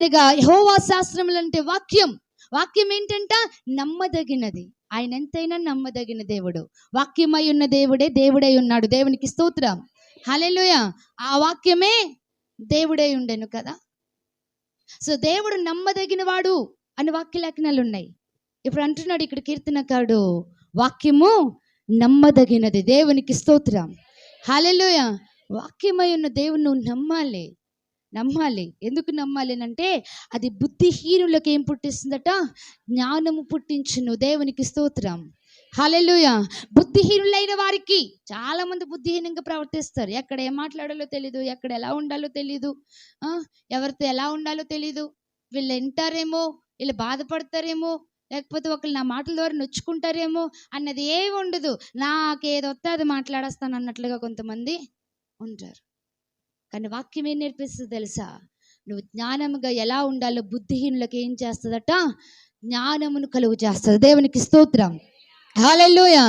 యెహోవా శాస్త్రములు అంటే వాక్యం. వాక్యం ఏంటంట? నమ్మదగినది. ఆయన ఎంతైనా నమ్మదగిన దేవుడు. వాక్యమై ఉన్న దేవుడే దేవుడై ఉన్నాడు. దేవునికి స్తోత్రం. హల్లెలూయా. ఆ వాక్యమే దేవుడై ఉండెను కదా. సో దేవుడు నమ్మదగిన వాడు అని వాక్య లేఖనాలు ఉన్నాయి. ఇప్పుడు అంటున్నాడు ఇక్కడ కీర్తనకారుడు, వాక్యము నమ్మదగినది. దేవునికి స్తోత్రం. హల్లెలూయా. వాక్యమై ఉన్న దేవుని నువ్వు నమ్మాలి. ఎందుకు నమ్మాలి అంటే అది బుద్ధిహీనులకు ఏం పుట్టిస్తుందట? జ్ఞానము పుట్టించును. దేవునికి స్తోత్రం. హల్లెలూయా. బుద్ధిహీనులైన వారికి, చాలా మంది బుద్ధిహీనంగా ప్రవర్తిస్తారు. ఎక్కడ ఏం మాట్లాడాలో తెలీదు, ఎక్కడ ఎలా ఉండాలో తెలీదు, ఎవరితో ఎలా ఉండాలో తెలీదు. వీళ్ళు వింటారేమో, వీళ్ళు బాధపడతారేమో, లేకపోతే ఒకళ్ళు నా మాటల ద్వారా నొచ్చుకుంటారేమో అన్నది ఏమి ఉండదు. నాకేదొస్తే అది మాట్లాడేస్తాను అన్నట్లుగా కొంతమంది ఉంటారు. కానీ వాక్యం ఏం నేర్పిస్తుంది తెలుసా? నువ్వు జ్ఞానముగా ఎలా ఉండాలో బుద్ధిహీనులకు ఏం చేస్తుందట? జ్ఞానమును కలుగు చేస్తుంది. దేవునికి స్తోత్రం. హల్లెలూయా.